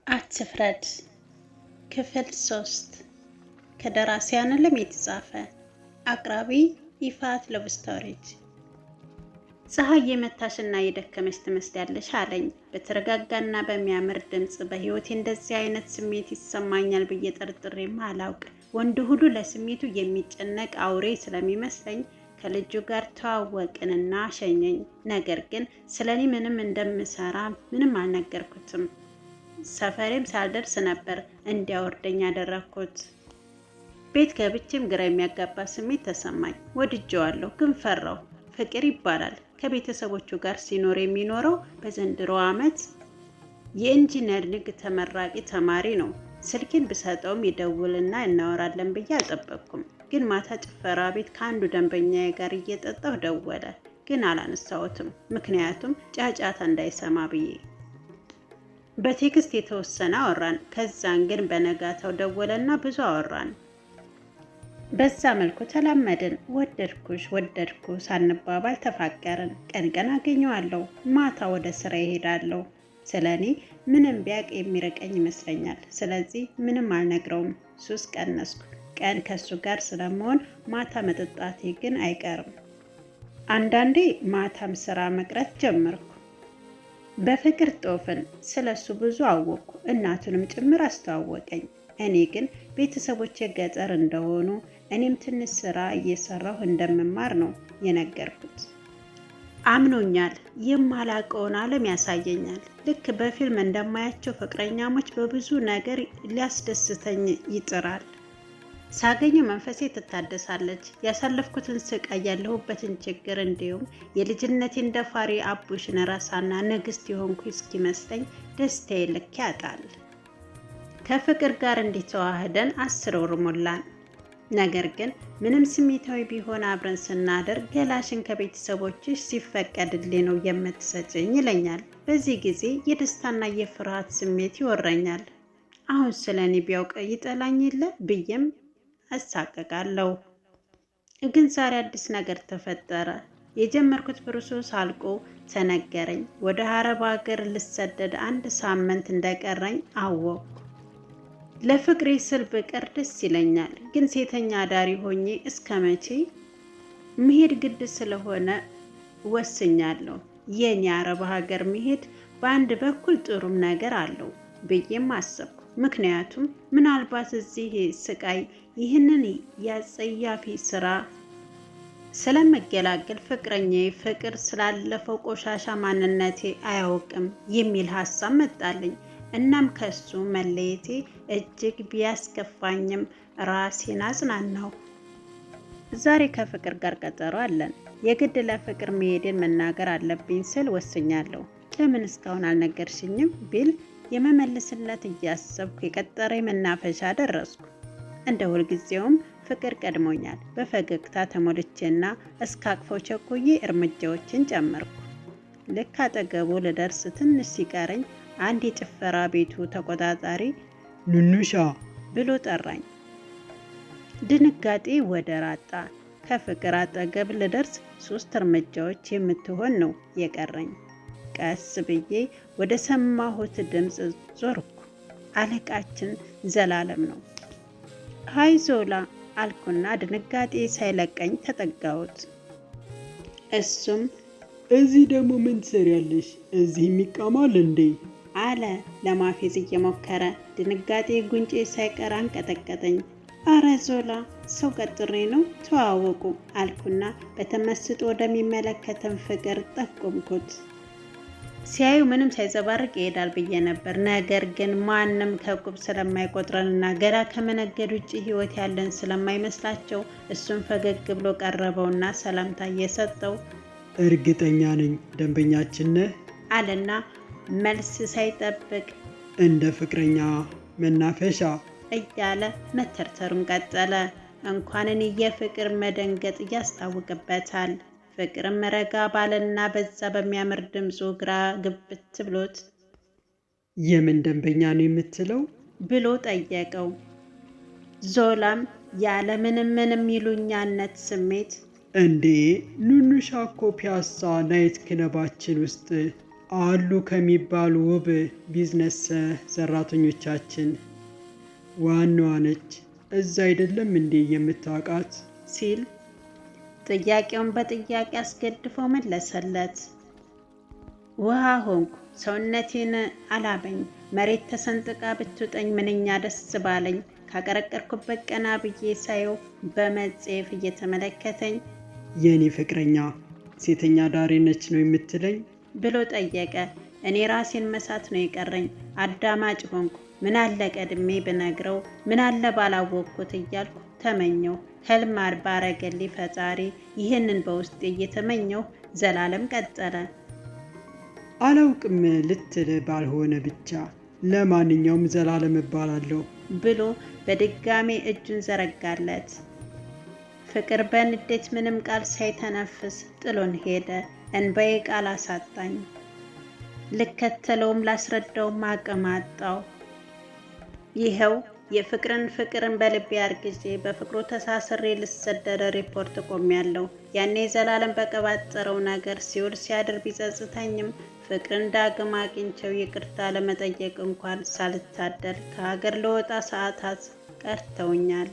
አትፍረድ ክፍል 3 ከደራሲያን ዓለም የተጻፈ አቅራቢ ይፋት ለቭ ስቶሪዝ። ፀሐይ የመታሽና የደከመሽ ትመስያለሽ አለኝ በተረጋጋና በሚያምር ድምጽ። በህይወቴ እንደዚህ አይነት ስሜት ይሰማኛል ብዬ ጠርጥሬም አላውቅ። ወንድ ሁሉ ለስሜቱ የሚጨነቅ አውሬ ስለሚመስለኝ ከልጁ ጋር ተዋወቅንና ሸኘኝ። ነገር ግን ስለኔ ምንም እንደምሰራ ምንም አልነገርኩትም። ሰፈሬም ሳልደርስ ነበር እንዲያወርደኝ ያደረኩት። ቤት ገብቼም ግራ የሚያጋባ ስሜት ተሰማኝ። ወድጄዋለሁ ግን ፈራው። ፍቅር ይባላል። ከቤተሰቦቹ ጋር ሲኖር የሚኖረው በዘንድሮ ዓመት የኢንጂነሪንግ ተመራቂ ተማሪ ነው። ስልኬን ብሰጠውም ይደውልና እናወራለን ብዬ አልጠበቅኩም። ግን ማታ ጭፈራ ቤት ከአንዱ ደንበኛዬ ጋር እየጠጣሁ ደወለ። ግን አላነሳሁትም፣ ምክንያቱም ጫጫታ እንዳይሰማ ብዬ። በቴክስት የተወሰነ አወራን። ከዛን ግን በነጋታው ደወለና ብዙ አወራን። በዛ መልኩ ተላመድን። ወደድኩ ሳንባባል ተፋቀርን። ቀን ቀን አገኘዋለሁ፣ ማታ ወደ ስራ ይሄዳለሁ። ስለኔ ምንም ቢያቅ የሚርቀኝ ይመስለኛል። ስለዚህ ምንም አልነግረውም። ሱስ ቀነስኩ። ቀን ከሱ ጋር ስለመሆን ማታ መጠጣቴ ግን አይቀርም። አንዳንዴ ማታም ስራ መቅረት ጀመርኩ። በፍቅር ጦፍን። ስለሱ ብዙ አወቅኩ። እናቱንም ጭምር አስተዋወቀኝ። እኔ ግን ቤተሰቦቼ ገጠር እንደሆኑ እኔም ትንሽ ስራ እየሰራሁ እንደምማር ነው የነገርኩት። አምኖኛል። የማላውቀውን ዓለም ያሳየኛል። ልክ በፊልም እንደማያቸው ፍቅረኛሞች በብዙ ነገር ሊያስደስተኝ ይጥራል። ሳገኘው መንፈሴ ትታደሳለች። ያሳለፍኩትን ስቃይ፣ ያለሁበትን ችግር እንዲሁም የልጅነቴን ደፋሪ አቡሽን ረሳና ንግስት የሆንኩ እስኪመስለኝ ደስታዬ ልክ ያጣል። ከፍቅር ጋር እንዲተዋህደን 10 ወር ሞላን። ነገር ግን ምንም ስሜታዊ ቢሆን አብረን ስናደር ገላሽን ከቤተሰቦችሽ ሲፈቀድልኝ ነው የምትሰጭኝ ይለኛል። በዚህ ጊዜ የደስታና የፍርሃት ስሜት ይወረኛል። አሁን ስለኔ ቢያውቅ ይጠላኝ የለ ብዬም እሳቀቃለሁ። ግን ዛሬ አዲስ ነገር ተፈጠረ። የጀመርኩት ፕሮሰስ አልቆ ተነገረኝ። ወደ አረብ ሀገር ልሰደድ 1 ሳምንት እንደቀረኝ አወቅኩ። ለፍቅሬ ስል ብቀር ደስ ይለኛል፣ ግን ሴተኛ አዳሪ ሆኜ እስከ መቼ? መሄድ ግድ ስለሆነ ወስኛለሁ። የኔ አረብ ሀገር መሄድ በአንድ በኩል ጥሩም ነገር አለው ብዬም አሰብኩ። ምክንያቱም ምናልባት እዚህ ስቃይ ይህንን ያጸያፊ ስራ ስለመገላገል ፍቅረኛዬ ፍቅር ስላለፈው ቆሻሻ ማንነቴ አያውቅም የሚል ሀሳብ መጣልኝ። እናም ከሱ መለየቴ እጅግ ቢያስከፋኝም ራሴን አጽናናሁ። ዛሬ ከፍቅር ጋር ቀጠሮ አለን። የግድ ለፍቅር መሄድን መናገር አለብኝ ስል ወስኛለሁ። ለምን እስካሁን አልነገርሽኝም ቢል የመመልስለት እያሰብኩ የቀጠረኝ መናፈሻ ደረስኩ። እንደ ሁልጊዜውም ፍቅር ቀድሞኛል። በፈገግታ ተሞልቼና እስካቅፈው ቸኩዬ እርምጃዎችን ጨመርኩ። ልክ አጠገቡ ልደርስ ትንሽ ሲቀረኝ አንድ የጭፈራ ቤቱ ተቆጣጣሪ ኑኑሻ ብሎ ጠራኝ። ድንጋጤ ወደር አጣ። ከፍቅር አጠገብ ልደርስ 3 እርምጃዎች የምትሆን ነው የቀረኝ። ቀስ ብዬ ወደ ሰማሁት ድምፅ ዞርኩ። አለቃችን ዘላለም ነው። ሃይ ዞላ አልኩና ድንጋጤ ሳይለቀኝ ተጠጋሁት። እሱም እዚህ ደግሞ ምን ትሰሪያለሽ? እዚህ የሚቃማል እንዴ? አለ ለማፌዝ እየሞከረ። ድንጋጤ ጉንጬ ሳይቀር አንቀጠቀጠኝ። አረ ዞላ ሰው ቀጥሬ ነው፣ ተዋወቁ አልኩና በተመስጦ ወደሚመለከተን ፍቅር ጠቆምኩት። ሲያዩ ምንም ሳይዘባርቅ ይሄዳል ብዬ ነበር። ነገር ግን ማንም ከቁብ ስለማይቆጥረንና ገና ከመነገድ ውጭ ህይወት ያለን ስለማይመስላቸው እሱን ፈገግ ብሎ ቀረበውና ሰላምታ እየሰጠው እርግጠኛ ነኝ ደንበኛችን ነህ አለና መልስ ሳይጠብቅ እንደ ፍቅረኛ መናፈሻ እያለ መተርተሩን ቀጠለ። እንኳን እኔ የፍቅር መደንገጥ ያስታውቅበታል። ፍቅርም ረጋ ባለና በዛ በሚያምር ድምፁ ግራ ግብት ብሎት የምን ደንበኛ ነው የምትለው ብሎ ጠየቀው። ዞላም ያለ ምንም ይሉኛነት ስሜት እንዴ ኑኑሻ እኮ ፒያሳ ናይት ክለባችን ውስጥ አሉ ከሚባሉ ውብ ቢዝነስ ሰራተኞቻችን ዋናዋ ነች። እዛ አይደለም እንዴ የምታውቃት? ሲል ጥያቄውን በጥያቄ አስገድፎ መለሰለት። ውሃ ሆንኩ። ሰውነቴን አላበኝ። መሬት ተሰንጥቃ ብትውጠኝ ምንኛ ደስ ባለኝ። ካቀረቀርኩበት ቀና ብዬ ሳየው በመጽሔፍ እየተመለከተኝ የኔ ፍቅረኛ ሴተኛ ዳሪ ነች ነው የምትለኝ? ብሎ ጠየቀ። እኔ ራሴን መሳት ነው የቀረኝ። አዳማጭ ሆንኩ። ምን አለ ቀድሜ ብነግረው፣ ምን አለ ባላወቅኩት እያልኩ ተመኘው። ህልም ባረገልኝ ፈጣሪ። ይህንን በውስጤ እየተመኘው ዘላለም ቀጠለ። አላውቅም ልትል ባልሆነ ብቻ ለማንኛውም ዘላለም እባላለሁ ብሎ በድጋሜ እጁን ዘረጋለት። ፍቅር በንዴት ምንም ቃል ሳይተነፍስ ጥሎን ሄደ። እንባዬ ቃል አሳጣኝ። ልከተለውም ላስረዳውም አቅም አጣው። ይኸው ፍቅርን በልቤ አርግዤ በፍቅሩ ተሳስሬ ልሰደደ ሪፖርት ቆሜያለሁ። ያኔ ዘላለም በቀባጠረው ነገር ሲውል ሲያድር ቢጸጽተኝም ፍቅርን ዳግም አግኝቼው ይቅርታ ለመጠየቅ እንኳን ሳልታደል ከሀገር ለወጣ ሰዓታት ቀርተውኛል።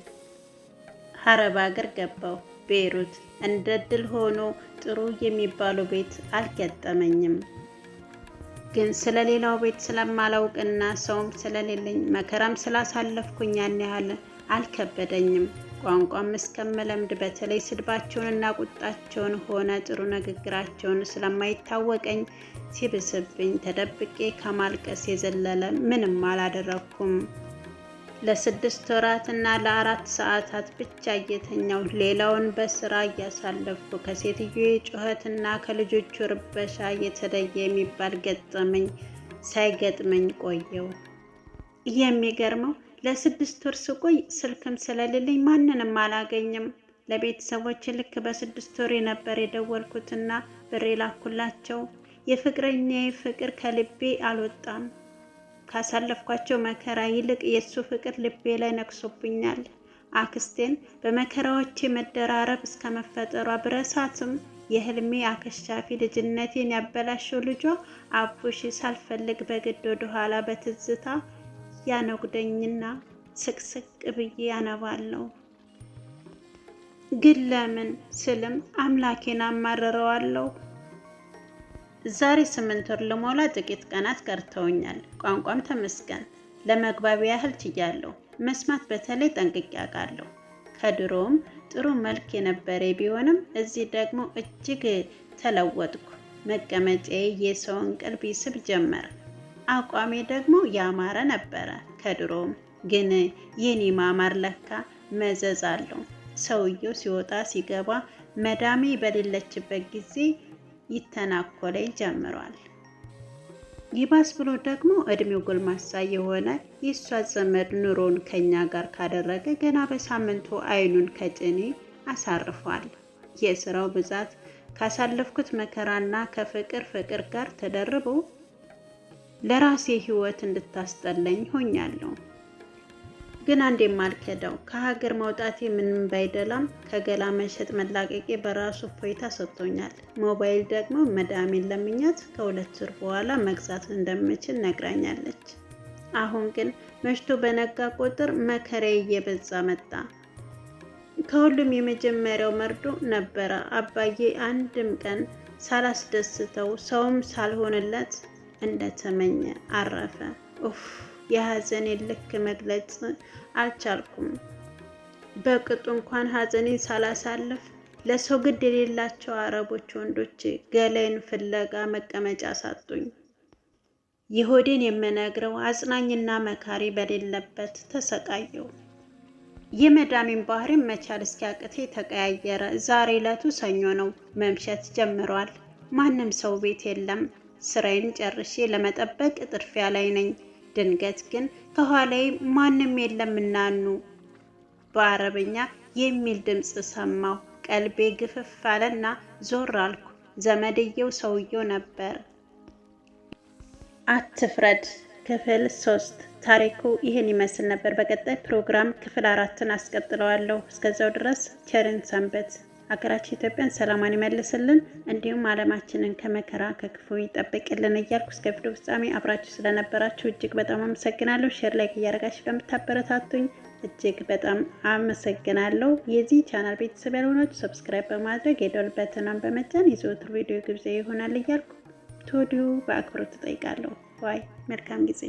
አረብ ሀገር ገባሁ፣ ቤይሩት። እንደ ድል ሆኖ ጥሩ የሚባለው ቤት አልገጠመኝም። ግን ስለሌላው ቤት ስለማላውቅና ሰውም ስለሌለኝ መከራም ስላሳለፍኩኝ ያን ያህል አልከበደኝም። ቋንቋም እስከመለምድ በተለይ ስድባቸውንና ቁጣቸውን ሆነ ጥሩ ንግግራቸውን ስለማይታወቀኝ ሲብስብኝ ተደብቄ ከማልቀስ የዘለለ ምንም አላደረኩም። ለ6 ወራትና ለ4 ሰዓታት ብቻ እየተኛው ሌላውን በስራ እያሳለፍኩ ከሴትዮዋ ጩኸትና ከልጆቹ ርበሻ የተለየ የሚባል ገጠመኝ ሳይገጥመኝ ቆየው። የሚገርመው ለ6 ወር ስቆይ ስልክም ስለሌለኝ ማንንም አላገኝም። ለቤተሰቦች ልክ በ6 ወር ነበር የደወልኩትና ብር ላኩላቸው። የፍቅረኛዬ ፍቅር ከልቤ አልወጣም። ካሳለፍኳቸው መከራ ይልቅ የሱ ፍቅር ልቤ ላይ ነክሶብኛል። አክስቴን በመከራዎቼ መደራረብ እስከ መፈጠሯ ብረሳትም የህልሜ አከሻፊ ልጅነቴን ያበላሸው ልጇ አቡሽ ሳልፈልግ በግድ ወደ ኋላ በትዝታ ያነጉደኝና ስቅስቅ ብዬ ያነባለሁ። ግን ለምን ስልም አምላኬን አማርረዋለሁ። ዛሬ 8 ወር ልሞላ ጥቂት ቀናት ቀርተውኛል። ቋንቋም ተመስገን ለመግባቢያ ያህል ችያለሁ። መስማት በተለይ ጠንቅቄ አውቃለሁ። ከድሮም ጥሩ መልክ የነበረ ቢሆንም እዚህ ደግሞ እጅግ ተለወጥኩ። መቀመጫዬ የሰውን ቀልብ ይስብ ጀመር። አቋሜ ደግሞ ያማረ ነበረ ከድሮም። ግን የኔ ማማር ለካ መዘዝ አለው። ሰውየው ሲወጣ ሲገባ መዳሜ በሌለችበት ጊዜ ይተናኮለኝ ጀምሯል። ይባስ ብሎ ደግሞ እድሜው ጎልማሳ የሆነ የእሷ ዘመድ ኑሮን ከኛ ጋር ካደረገ ገና በሳምንቱ አይኑን ከጭኔ አሳርፏል። የስራው ብዛት ካሳለፍኩት መከራና ከፍቅር ጋር ተደርቦ ለራሴ ህይወት እንድታስጠላኝ ሆኛለሁ። ግን አንድ የማልከዳው ከሀገር መውጣቴ ምንም ባይደላም ከገላ መሸጥ መላቀቄ በራሱ እፎይታ ሰጥቶኛል። ሞባይል ደግሞ መዳሜን ለምኛት ከ2 ወር በኋላ መግዛት እንደምችል ነግራኛለች። አሁን ግን መሽቶ በነጋ ቁጥር መከራዬ እየበዛ መጣ። ከሁሉም የመጀመሪያው መርዶ ነበረ። አባዬ አንድም ቀን ሳላስደስተው ሰውም ሳልሆንለት እንደተመኘ አረፈ። ኡፍ! የሀዘኔን ልክ መግለጽ አልቻልኩም። በቅጡ እንኳን ሀዘኔን ሳላሳልፍ ለሰው ግድ የሌላቸው አረቦች ወንዶች ገላይን ፍለጋ መቀመጫ ሳጡኝ። የሆዴን የምነግረው አጽናኝና መካሪ በሌለበት ተሰቃየው። የመዳሜን ባህሪም መቻል እስኪያቅቴ ተቀያየረ። ዛሬ ዕለቱ ሰኞ ነው። መምሸት ጀምሯል። ማንም ሰው ቤት የለም። ስራዬን ጨርሼ ለመጠበቅ ጥድፊያ ላይ ነኝ። ድንገት ግን ከኋላዬ ማንም የለም እናኑ በአረብኛ የሚል ድምፅ ሰማሁ። ቀልቤ ግፍፍ አለና ዞር አልኩ። ዘመድየው ሰውየው ነበር። አትፍረድ ክፍል 3 ታሪኩ ይህን ይመስል ነበር። በቀጣይ ፕሮግራም ክፍል 4ን አስቀጥለዋለሁ። እስከዛው ድረስ ቸርን ሰንበት። ሀገራችን ኢትዮጵያን ሰላሟን ይመልስልን፣ እንዲሁም ዓለማችንን ከመከራ ከክፉ ይጠብቅልን እያልኩ እስከ ቪዲዮ ፍጻሜ አብራችሁ ስለነበራችሁ እጅግ በጣም አመሰግናለሁ። ሼር ላይክ እያደረጋችሁ ለምታበረታቱኝ እጅግ በጣም አመሰግናለሁ። የዚህ ቻናል ቤተሰብ ያልሆናችሁ ሰብስክራይብ በማድረግ የደወል በተናን በመጫን የዘወትር ቪዲዮ ግብዣ ይሆናል እያልኩ ተወዲሁ በአክብሮት እጠይቃለሁ። ዋይ መልካም ጊዜ